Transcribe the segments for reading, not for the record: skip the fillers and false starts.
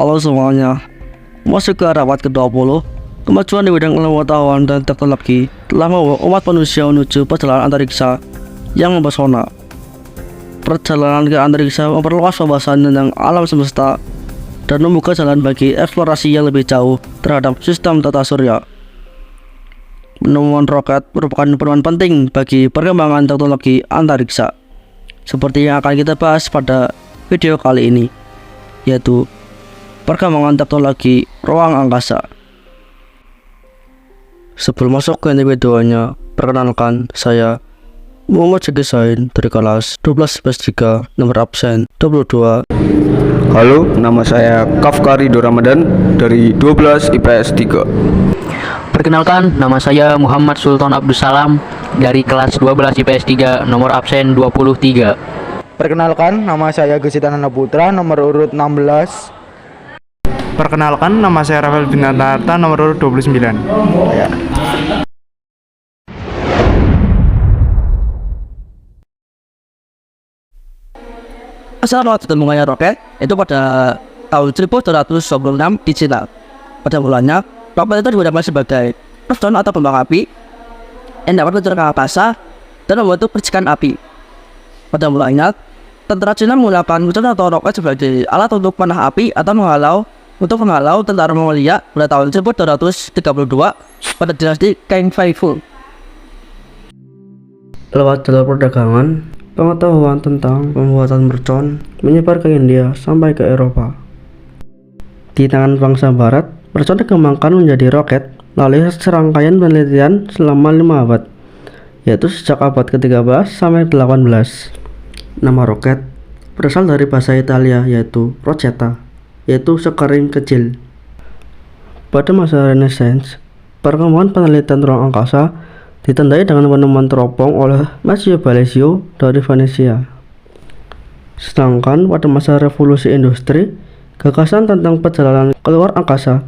Halo semuanya, masuk ke rapat ke-20. Kemajuan di bidang ilmu pengetahuan dan teknologi telah membawa umat manusia menuju perjalanan antariksa yang mempesona. Perjalanan ke antariksa memperluas wawasan tentang alam semesta dan membuka jalan bagi eksplorasi yang lebih jauh terhadap sistem tata surya. Penemuan roket merupakan penemuan penting bagi perkembangan teknologi antariksa, seperti yang akan kita bahas pada video kali ini, yaitu perkembangan teknologi ruang angkasa. Sebelum masuk ke inti videonya, perkenalkan saya Muhammad Sain dari kelas 12 IPS 3 nomor absen 22. Halo, nama saya Kafkari Ramadan dari 12 IPS 3. Perkenalkan, nama saya Muhammad Sultan Abdus Salam dari kelas 12 IPS 3 nomor absen 23. Perkenalkan, nama saya Gesitanana Putra nomor urut 16. Perkenalkan, nama saya Rafael Binatata nomor urut 29. Ya. Asal ditemukannya roket itu pada tahun 1926 di Cina. Pada mulanya, roket itu digunakan sebagai drone atau kembang api yang dapat meluncur ke angkasa dan membentuk percikan api. Pada mulanya, tentara Cina menggunakan drone atau roket sebagai alat untuk panah api atau menghalau tentara Mongolia pada tahun 1932 pada dinasti Qing Feifu. Lewat jalur perdagangan, pengetahuan tentang pembuatan mercon menyebar ke India sampai ke Eropa. Di tangan bangsa Barat, mercon dikembangkan menjadi roket melalui serangkaian penelitian selama 5 abad, yaitu sejak abad ke-13 sampai 18. Nama roket berasal dari bahasa Italia yaitu Rosetta, yaitu sekering kecil. Pada masa Renaissance, perkembangan penelitian ruang angkasa ditandai dengan penemuan teropong oleh Matteo Balesio dari Venesia. Sedangkan pada masa revolusi industri, gagasan tentang perjalanan keluar angkasa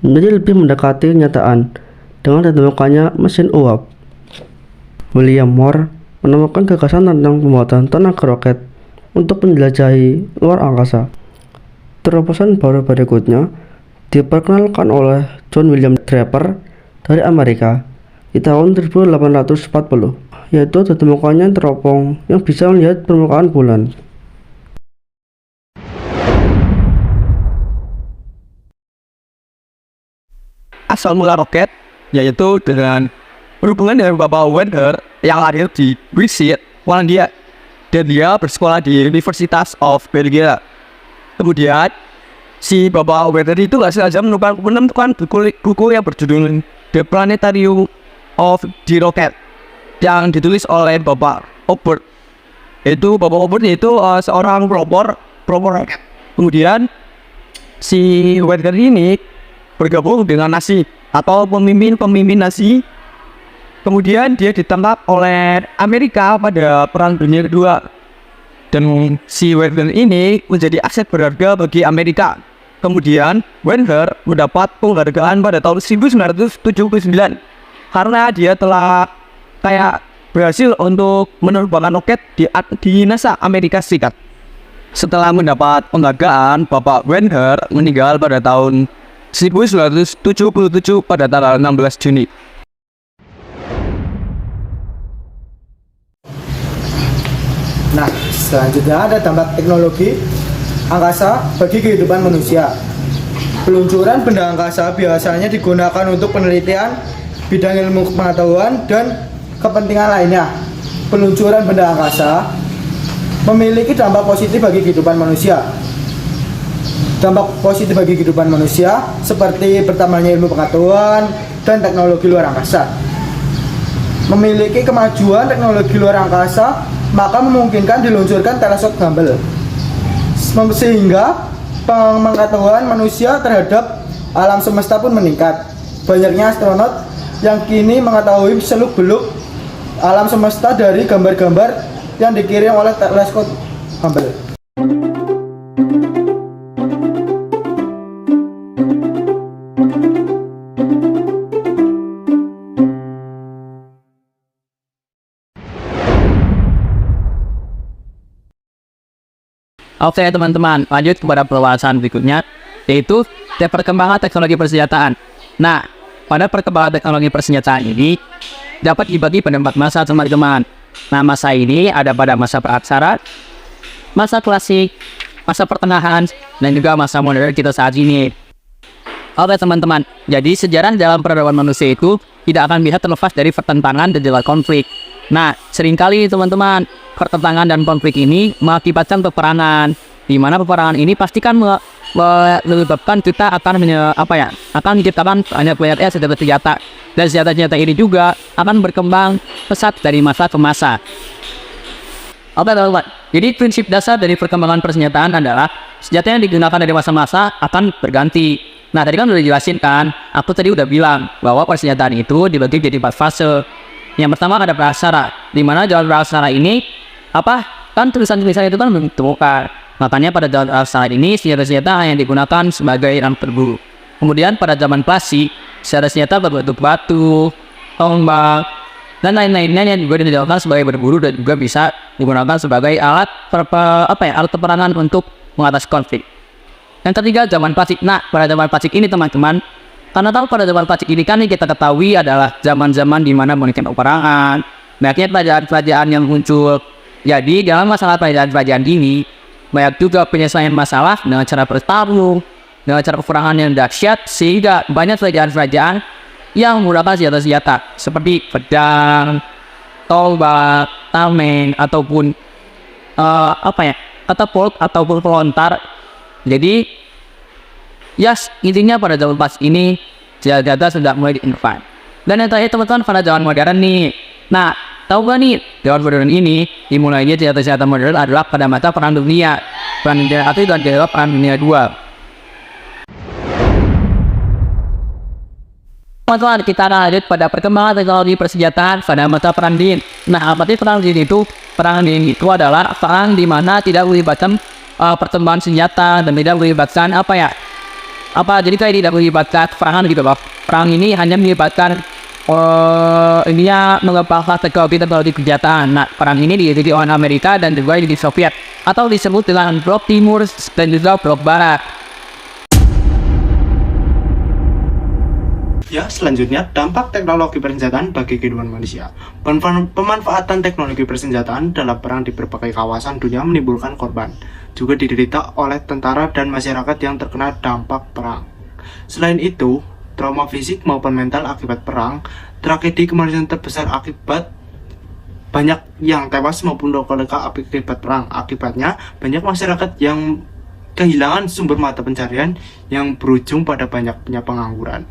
menjadi lebih mendekati kenyataan dengan ditemukannya mesin uap. William Moore menemukan gagasan tentang pembuatan tenaga roket untuk menjelajahi luar angkasa. Terobosan baru berikutnya diperkenalkan oleh John William Draper dari Amerika di tahun 1840, yaitu ditemukannya teropong yang bisa melihat permukaan bulan. Asal mula roket yaitu dengan berhubungan dengan Bapak Werner yang lahir di Brixit, Polandia, dan dia bersekolah di Universitas of Belgia. Kemudian si Bapak Werner itu nggak sengaja menemukan buku yang berjudul The Planetarium of the Rocket yang ditulis oleh Bapak Obert. Itu Bapak Obert itu seorang pelopor roket. Kemudian si Werner ini bergabung dengan Nazi atau pemimpin Nazi. Kemudian dia ditangkap oleh Amerika pada Perang Dunia Kedua. Dan si Werner ini menjadi aset berharga bagi Amerika. Kemudian Werner mendapat penghargaan pada tahun 1979 karena dia telah berhasil untuk menerbangkan roket di NASA Amerika Serikat. Setelah mendapat penghargaan, Bapak Werner meninggal pada tahun 1977 pada tanggal 16 Juni. Nah, selanjutnya ada dampak teknologi angkasa bagi kehidupan manusia. Peluncuran benda angkasa biasanya digunakan untuk penelitian bidang ilmu pengetahuan dan kepentingan lainnya. Peluncuran benda angkasa memiliki dampak positif bagi kehidupan manusia. Dampak positif bagi kehidupan manusia seperti bertambahnya ilmu pengetahuan dan teknologi luar angkasa. Memiliki kemajuan teknologi luar angkasa, maka memungkinkan diluncurkan teleskop Hubble, sehingga pengetahuan manusia terhadap alam semesta pun meningkat. Banyaknya astronot yang kini mengetahui seluk-beluk alam semesta dari gambar-gambar yang dikirim oleh teleskop Hubble. Oke teman-teman, lanjut kepada pembahasan berikutnya. yaitu perkembangan teknologi persenjataan. Nah, pada perkembangan teknologi persenjataan ini dapat dibagi pada 4 masa, teman-teman. Nah, masa ini ada pada masa praaksara, masa klasik, masa pertengahan, dan juga masa modern kita saat ini. Oke teman-teman, jadi sejarah dalam peradaban manusia itu tidak akan bisa terlepas dari pertentangan dan juga konflik. Nah, seringkali teman-teman, pertentangan dan konflik ini mengakibatkan peperangan, di mana peperangan ini pastikan menyebabkan kita akan menciptakan banyak senjata-senjata, dan senjata-senjata ini juga akan berkembang pesat dari masa ke masa. Oke teman-teman, jadi prinsip dasar dari perkembangan persenjataan adalah senjata yang digunakan dari masa-masa akan berganti. Nah, tadi kan udah dijelasin kan, aku tadi udah bilang bahwa persenjataan itu dibagi jadi 4 fase. Yang pertama ada praaksara, di mana jalan praaksara ini kan tulisan-tulisan itu kan belum ditemukan. Makanya pada zaman praaksara ini senjata-senjata yang digunakan sebagai alat berburu. Kemudian pada zaman klasik, senjata-senjata berbentuk batu, tombak, dan lain-lainnya yang juga digunakan sebagai berburu dan juga bisa digunakan sebagai alat peperangan untuk mengatasi konflik. Yang ketiga zaman klasik. Nah, pada zaman klasik ini teman-teman, karena tahu pada zaman klasik ini kan kita ketahui adalah zaman-zaman di mana mungkin peperangan, banyaknya kerajaan-kerajaan yang muncul. Jadi dalam masalah kerajaan-kerajaan ini banyak juga penyelesaian masalah dengan cara bertarung, dengan cara peperangan yang dahsyat, sehingga banyak kerajaan-kerajaan yang menggunakan senjata-senjata seperti pedang, tombak, tameng, ataupun katapult ataupun pelontar. Jadi intinya pada zaman pas ini senjata sudah mulai diinvent. Dan yang terakhir teman-teman, pada zaman modern nih. Nah, tahu gak nih, zaman modern ini dimulainya senjata-senjata modern adalah pada masa Perang Dunia. Perang Dunia I dan juga Perang Dunia II. Teman-teman, kita akan lanjut pada perkembangan teknologi persenjataan pada masa Perang Dingin. Nah, apa itu Perang Dingin itu? Perang Dingin itu adalah perang di mana tidak melibatkan pertempuran senjata dan tidak melibatkan jadi kayak tidak melibatkan peperangan gitu loh. Perang ini hanya melibatkan mengembangkan teknologi senjataan. Nah, perang ini diikuti oleh Amerika dan juga di Soviet, atau disebut dengan blok timur dan juga blok barat. Ya, selanjutnya dampak teknologi persenjataan bagi kehidupan manusia. Pemanfaatan teknologi persenjataan dalam perang di berbagai kawasan dunia menimbulkan korban, juga diderita oleh tentara dan masyarakat yang terkena dampak perang. Selain itu, trauma fisik maupun mental akibat perang, tragedi kemanusiaan terbesar akibat banyak yang tewas maupun luka-luka akibat perang. Akibatnya, banyak masyarakat yang kehilangan sumber mata pencarian yang berujung pada banyaknya pengangguran.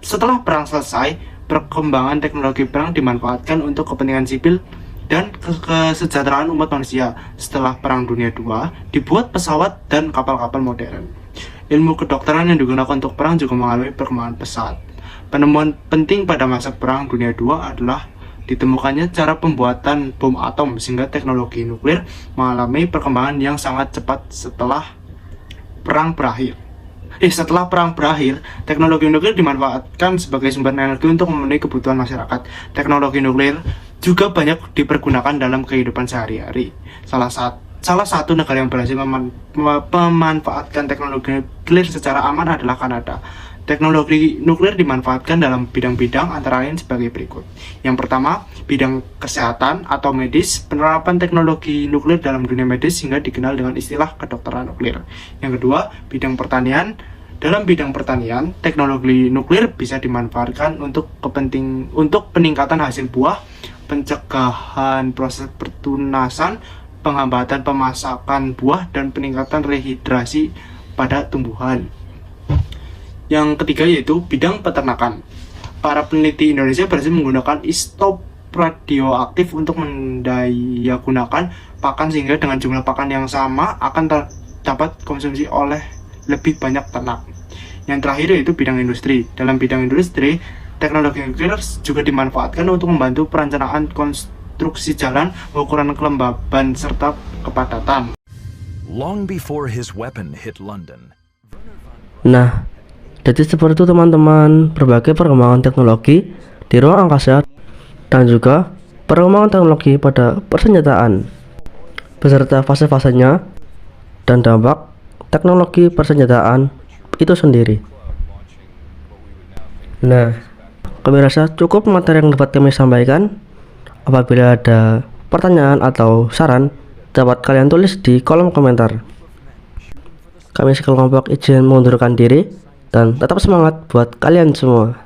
Setelah perang selesai, perkembangan teknologi perang dimanfaatkan untuk kepentingan sipil dan kesejahteraan umat manusia. Setelah Perang Dunia II, dibuat pesawat dan kapal-kapal modern. Ilmu kedokteran yang digunakan untuk perang juga mengalami perkembangan pesat. Penemuan penting pada masa Perang Dunia II adalah ditemukannya cara pembuatan bom atom, sehingga teknologi nuklir mengalami perkembangan yang sangat cepat setelah perang berakhir. Setelah perang berakhir, teknologi nuklir dimanfaatkan sebagai sumber energi untuk memenuhi kebutuhan masyarakat. Teknologi nuklir juga banyak dipergunakan dalam kehidupan sehari-hari. Salah satu negara yang berhasil memanfaatkan teknologi nuklir secara aman adalah Kanada. Teknologi nuklir dimanfaatkan dalam bidang-bidang antara lain sebagai berikut. Yang pertama, bidang kesehatan atau medis. Penerapan teknologi nuklir dalam dunia medis sehingga dikenal dengan istilah kedokteran nuklir. Yang kedua, bidang pertanian. Dalam bidang pertanian, teknologi nuklir bisa dimanfaatkan untuk peningkatan hasil buah, pencegahan proses pertunasan, penghambatan pemasakan buah, dan peningkatan rehidrasi pada tumbuhan. Yang ketiga yaitu bidang peternakan. Para peneliti Indonesia berhasil menggunakan isotop radioaktif untuk mendayagunakan pakan, sehingga dengan jumlah pakan yang sama akan dapat konsumsi oleh lebih banyak ternak. Yang terakhir yaitu bidang industri. Dalam bidang industri, teknologi nuklir juga dimanfaatkan untuk membantu perencanaan konstruksi jalan, ukuran kelembaban, serta kepadatan. Long before his weapon hit London. Nah, jadi seperti itu teman-teman, berbagai perkembangan teknologi di ruang angkasa dan juga perkembangan teknologi pada persenjataan beserta fase-fasenya dan dampak teknologi persenjataan itu sendiri. Nah, kami rasa cukup materi yang dapat kami sampaikan. Apabila ada pertanyaan atau saran, dapat kalian tulis di kolom komentar. Kami sekelompok izin mengundurkan diri, dan tetap semangat buat kalian semua.